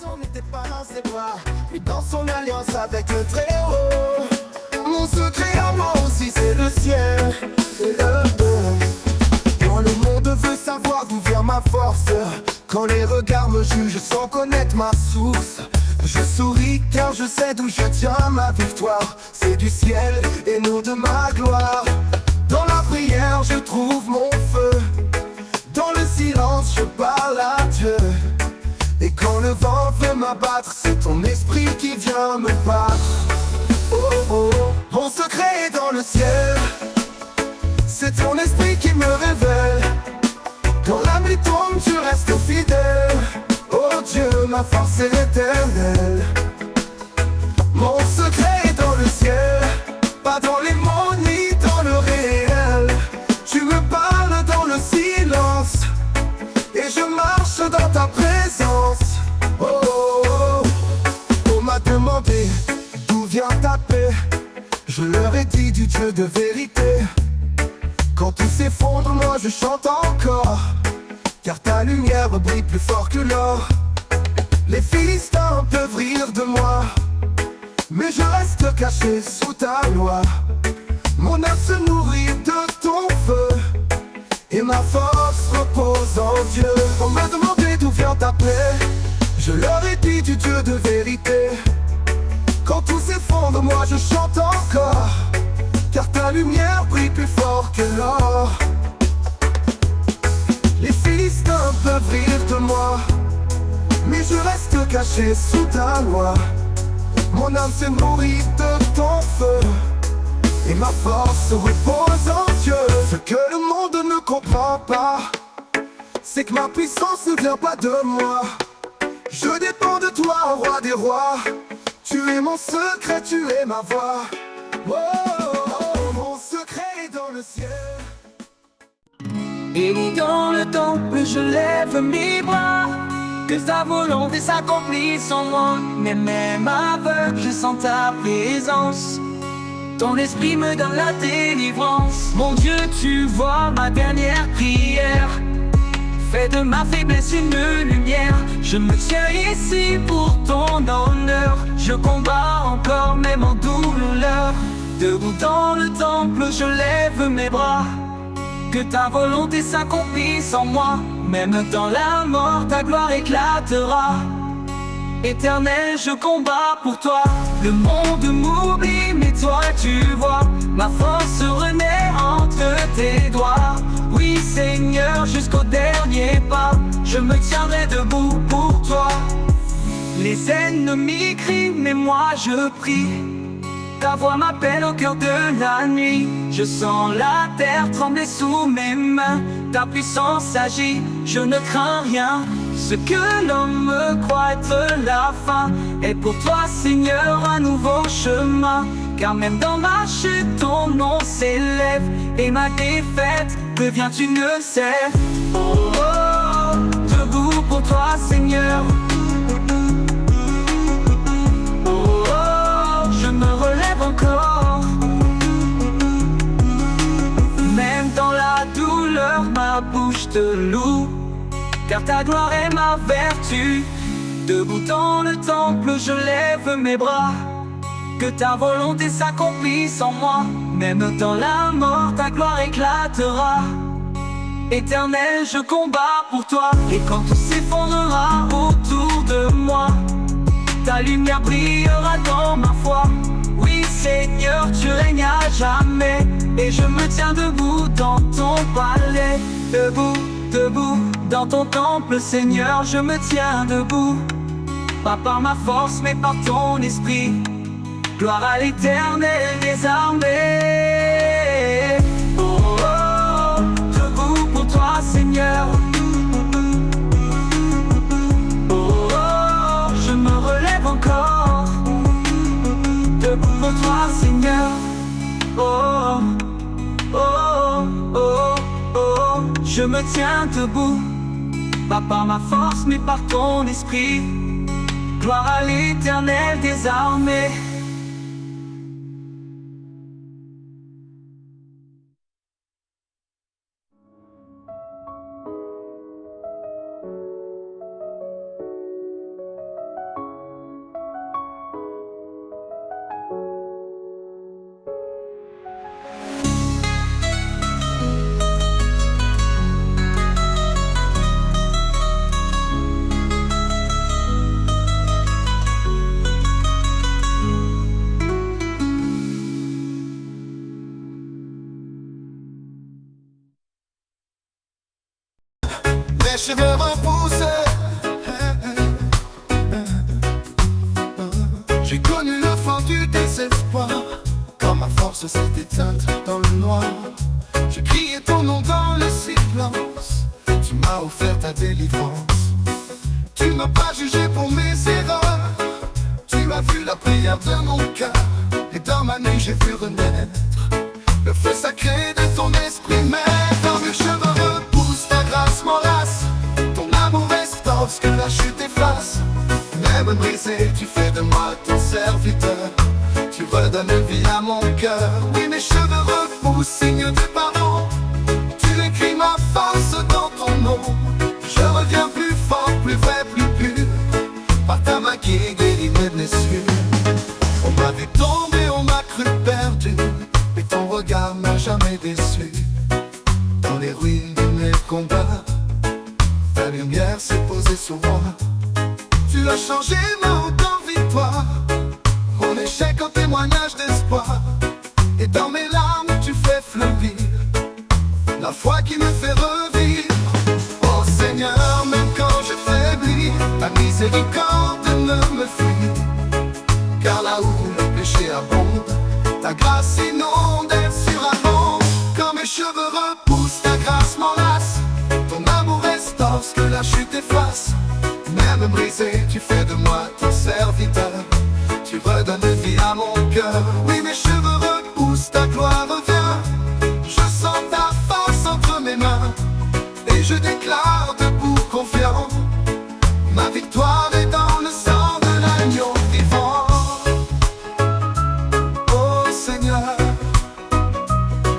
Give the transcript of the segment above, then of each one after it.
on n'était pas dans ses bras, puis dans son alliance avec le Très-Haut. Mon secret à moi aussi c'est le ciel et le bon. Quand le monde veut savoir d'où vient ma force, quand les regards me jugent sans connaître ma source, je souris car je sais d'où je tiens ma victoire. C'est du ciel et non de ma gloire. Dans la prière je trouve mon feu, dans le silence je parle à Dieu. Et quand le vent veut m'abattre, c'est ton esprit qui vient me battre. Oh oh, mon secret est dans le ciel, c'est ton esprit qui me révèle. Quand la nuit tombe, tu restes fidèle. Oh Dieu, ma force est éternelle. Mon secret est dans le ciel, pas dans les mots ni dans le réel. Tu me parles dans le silence et je marche dans ta présence. Oh, oh, oh. On m'a demandé d'où vient ta paix. Je leur ai dit du Dieu de vérité. Quand tout s'effondre, moi je chante encore, car ta lumière brille plus fort que l'or. Les Philistins peuvent rire de moi, mais je reste caché sous ta loi. Mon âme se nourrit de ton feu, et ma force repose en Dieu. On m'a demandé d'où vient ta paix. Je leur ai dit du Dieu de vérité. Quand tout s'effondre, moi je chante encore, car ta lumière brille plus fort que l'or. Les Philistins peuvent rire de moi, mais je reste caché sous ta loi. Mon âme se nourrit de ton feu, et ma force repose en Dieu. Ce que le monde ne comprend pas, c'est que ma puissance ne vient pas de moi. Je dépends de toi, roi des rois. Tu es mon secret, tu es ma voix. Oh, oh, oh, mon secret est dans le ciel. Et dans le temple je lève mes bras, que ta volonté s'accomplisse en moi. Mais même aveugle je sens ta présence, ton esprit me donne la délivrance. Mon Dieu, tu vois ma dernière prière, fais de ma faiblesse une lumière. Je me tiens ici pour ton honneur, je combats encore même en douleur. Debout dans le temple je lève mes bras, que ta volonté s'accomplisse en moi. Même dans la mort ta gloire éclatera. Éternel, je combats pour toi. Le monde m'oublie mais toi tu vois, ma force renaît entre tes doigts. Oui Seigneur, jusqu'au dernier pas, je me tiendrai debout pour toi. Les ennemis crient mais moi je prie, ta voix m'appelle au cœur de la nuit. Je sens la terre trembler sous mes mains, ta puissance agit, je ne crains rien. Ce que l'homme croit être la fin est pour toi Seigneur un nouveau chemin. Car même dans ma chute ton nom s'élève, et ma défaite devient une sève. Oh, oh, oh, debout pour toi Seigneur. Oh, oh, oh, je me relève encore. Même dans la douleur ma bouche te loue, car ta gloire est ma vertu. Debout dans le temple je lève mes bras, que ta volonté s'accomplisse en moi. Même dans la mort ta gloire éclatera. Éternel, je combats pour toi. Et quand tout s'effondrera autour de moi, ta lumière brillera dans ma foi. Oui Seigneur, tu règnes à jamais, et je me tiens debout dans ton palais. Debout, debout, dans ton temple Seigneur, je me tiens debout. Pas par ma force mais par ton esprit. Gloire à l'Éternel des armées. Oh, oh, oh, debout pour toi Seigneur. Oh, oh, oh, je me relève encore. Debout pour toi Seigneur. Oh, oh, oh, oh, oh, je me tiens debout. Pas par ma force mais par ton esprit. Gloire à l'Éternel des armées. cheveux repoussés. J'ai connu le fond du désespoir, quand ma force s'est éteinte dans le noir. J'ai crié ton nom dans le silence, tu m'as offert ta délivrance. Tu m'as pas jugé pour mes erreurs, tu as vu la prière de mon cœur. Et dans ma nuit j'ai vu renaître le feu sacré de ton esprit. Mais quand mes cheveux repoussent, ta grâce m'enlace. Ton amour restaure ce que la chute efface. Même brisé, tu fais de moi ton serviteur. Tu redonnes vie à mon cœur. Oui, mes cheveux repoussent, signe de pardon. Tu écris ma force dans ton nom. Je reviens plus fort, plus vrai, plus pur. Par ta main qui guérit mes blessures. On m'a vu tomber, on m'a cru perdu, mais ton regard m'a jamais déçu. Dans les ruines de mes combats, ta lumière s'est posée sur moi. Tu as changé ma honte en victoire, mon échec en témoignage d'espoir. Et dans mes larmes tu fais fleurir la foi qui me fait revivre. Oh Seigneur, même quand je faiblis, ta miséricorde ne me fuit. Car là où le péché abonde, ta grâce inonde et surabonde. Quand mes cheveux repoussent, ta grâce m'enlace. Ton amour restaure ce que la chute efface. Même brisé, tu fais de moi ton serviteur. Tu redonnes vie à mon cœur. Oui, mes cheveux repoussent, ta gloire revient. Je sens ta force entre mes mains, et je déclare debout confiant. Ma victoire est dans le sang de l'agneau vivant. Oh Seigneur,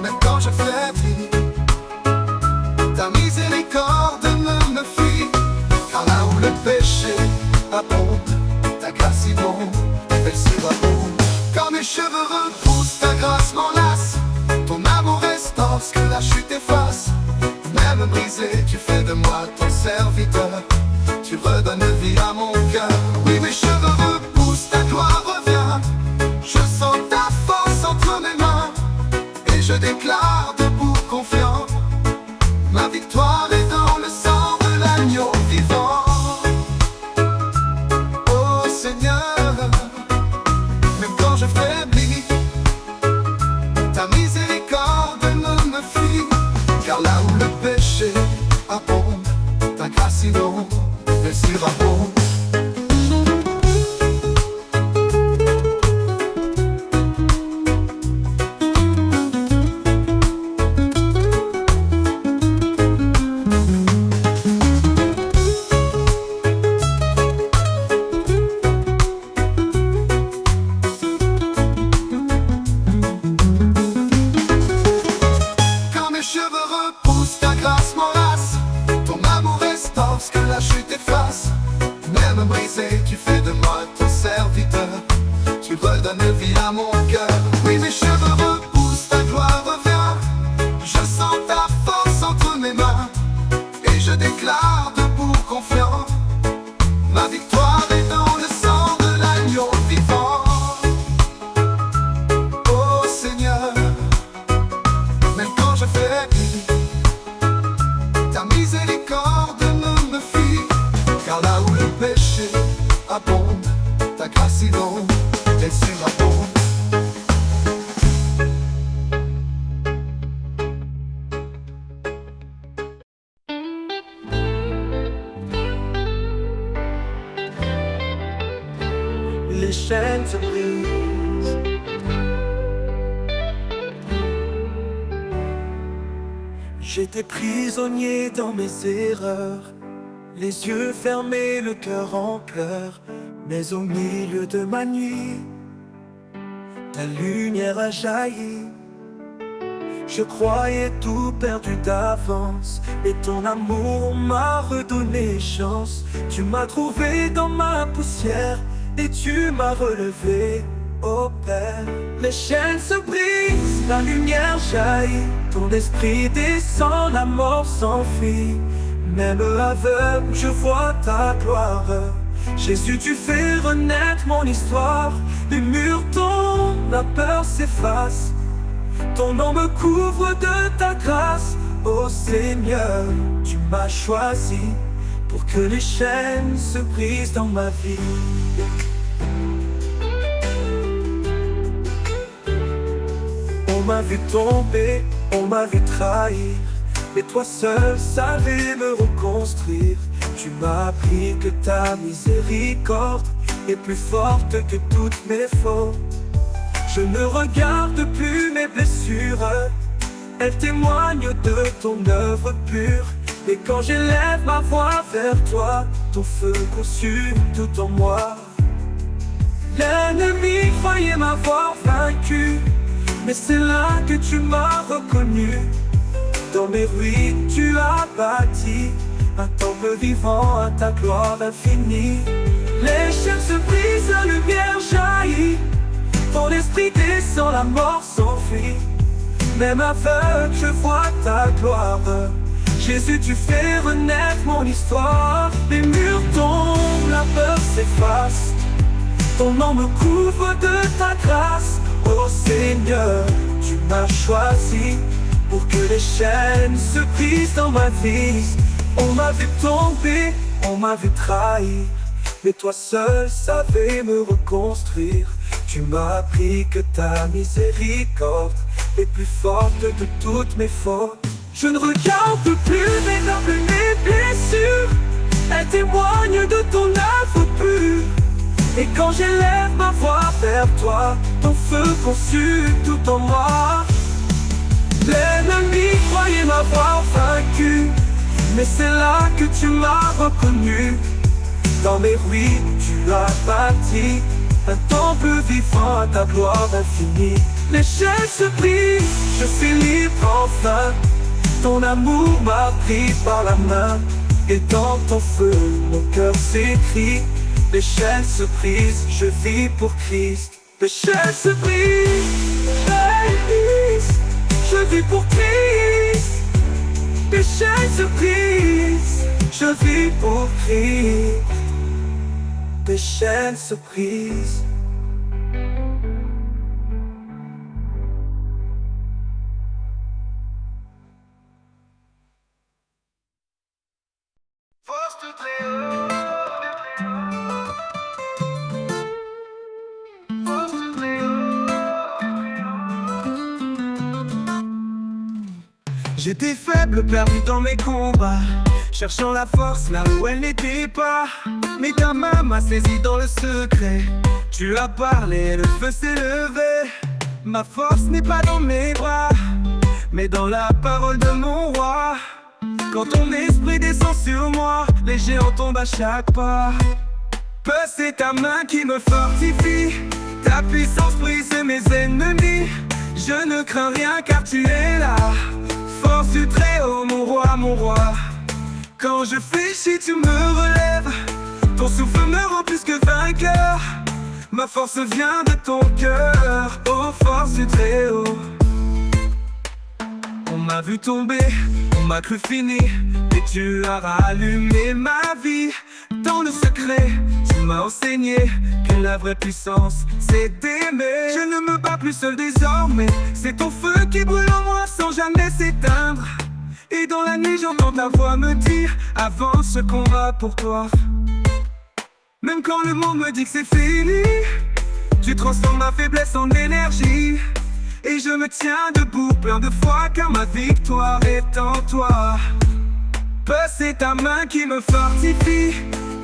même quand je faiblis, ta miséricorde ne me fuit. Car là où le péché abonde, ta grâce inonde, elle surabonde. Quand mes cheveux repoussent, ta grâce m'enlace. Ton amour restaure ce que la chute efface. Même brisé, tu fais de moi ton serviteur. Tu redonnes vie à mon cœur. Oui, mes cheveux repoussent, ta gloire revient. Je sens ta force entre mes mains, et je déclare debout confiant. Ma victoire est dans le sang de l'agneau vivant. Oh Seigneur, même quand je faiblis, ta miséricorde ne me fuit. Car là où le péché abonde, ta grâce inonde, elle surabonde. Quand mes cheveux repoussent, ta grâce m'enlace. Ton amour restaure ce que la chute efface. Même brisé, tu fais de moi ton serviteur. Tu redonnes vie à mon cœur. Oui, mes cheveux repoussent, ta gloire revient. Je sens ta force entre mes mains, et je déclare debout confiant. Ma victoire est dans le sang de l'agneau vivant. Oh Seigneur, même quand je faiblis, ta miséricorde ne me fuit. Car là où le péché abonde, ta grâce inonde, elle surabonde. Les chaînes se brisent. J'étais prisonnier dans mes erreurs, les yeux fermés, le cœur en pleurs. Mais au milieu de ma nuit, ta lumière a jailli. Je croyais tout perdu d'avance, et ton amour m'a redonné chance. Tu m'as trouvé dans ma poussière, et tu m'as relevé, ô Père. Les chaînes se brisent, la lumière jaillit. Ton esprit descend, la mort s'enfuit. Même aveugle, je vois ta gloire. Jésus, tu fais renaître mon histoire. Les murs tombent, la peur s'efface. Ton nom me couvre de ta grâce. Oh Seigneur, tu m'as choisi pour que les chaînes se brisent dans ma vie. On m'a vu tomber, on m'a vu trahir, mais toi seul savais me reconstruire. Tu m'as appris que ta miséricorde est plus forte que toutes mes fautes. Je ne regarde plus mes blessures, elles témoignent de ton œuvre pure. Et quand j'élève ma voix vers toi, ton feu consume tout en moi. L'ennemi croyait m'avoir vaincu, mais c'est là que tu m'as reconnu. Dans mes ruines tu as bâti un temple vivant à ta gloire infinie. Les chaînes se brisent, la lumière jaillit. Ton esprit descend, la mort s'enfuit. Même aveugle, je vois ta gloire. Jésus, tu fais renaître mon histoire. Les murs tombent, la peur s'efface. Ton nom me couvre de ta grâce. Oh Seigneur, tu m'as choisi pour que les chaînes se brisent dans ma vie. On m'a vu tomber, on m'a vu trahir, mais toi seul savais me reconstruire. Tu m'as appris que ta miséricorde est plus forte de toutes mes fautes. Je ne regarde plus mes blessures, elles témoignent de ton œuvre pure. Et quand j'élève ma voix vers toi, ton feu consume tout en moi. L'ennemi croyait m'avoir vaincu, mais c'est là que tu m'as reconnu. Dans mes ruines tu as bâti un temple vivant à ta gloire infinie. Les chaînes se brisent, je suis libre enfin. Ton amour m'a pris par la main, et dans ton feu mon cœur s'écrit. Les chaînes se brisent, je vis pour Christ. Les chaînes se brisent, je vis pour Christ. Les chaînes se brisent, je vis pour Christ. Les chaînes se brisent. Force du Très-Haut. Force du Très-Haut. J'étais faible, perdu dans mes combats, cherchant la force là où elle n'était pas. Mais ta main m'a saisi dans le secret. Tu as parlé, le feu s'est levé. Ma force n'est pas dans mes bras, mais dans la parole de mon roi. Quand ton esprit descend sur moi, les géants tombent à chaque pas. Peu, c'est ta main qui me fortifie. Ta puissance brise mes ennemis. Je ne crains rien car tu es là. Force du Très-Haut, mon roi, mon roi. Quand je fléchis, tu me relèves. Ton souffle me rend plus que vainqueur. Ma force vient de ton cœur. Oh, force du Très-Haut. On m'a vu tomber, on m'a cru fini, et tu as rallumé ma vie. Dans le secret, tu m'as enseigné que la vraie puissance, c'est d'aimer. Je ne me bats plus seul désormais. C'est ton feu qui brûle en moi sans jamais s'éteindre. Et dans la nuit, j'entends ta voix me dire: avance, ce combat pour toi. Même quand le monde me dit que c'est fini, tu transformes ma faiblesse en énergie. Et je me tiens debout plein de foi, car ma victoire est en toi. Peu, c'est ta main qui me fortifie.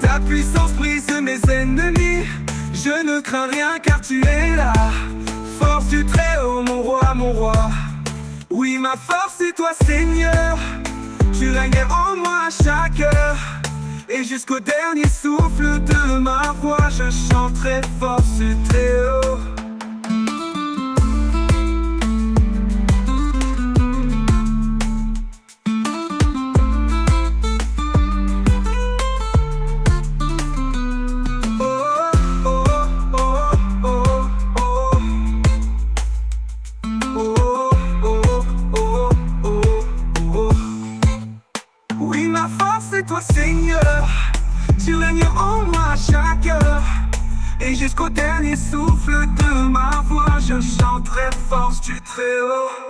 Ta puissance brise mes ennemis. Je ne crains rien car tu es là. Force du Très-Haut, mon roi, mon roi. Oui, ma force c'est toi Seigneur. Tu règnes en moi à chaque heure. Et jusqu'au dernier souffle de ma voix, je chanterai force du Très-Haut. Toi Seigneur, tu règnes en moi à chaque heure. Et jusqu'au dernier souffle de ma voix, je chanterai force du Très-Haut.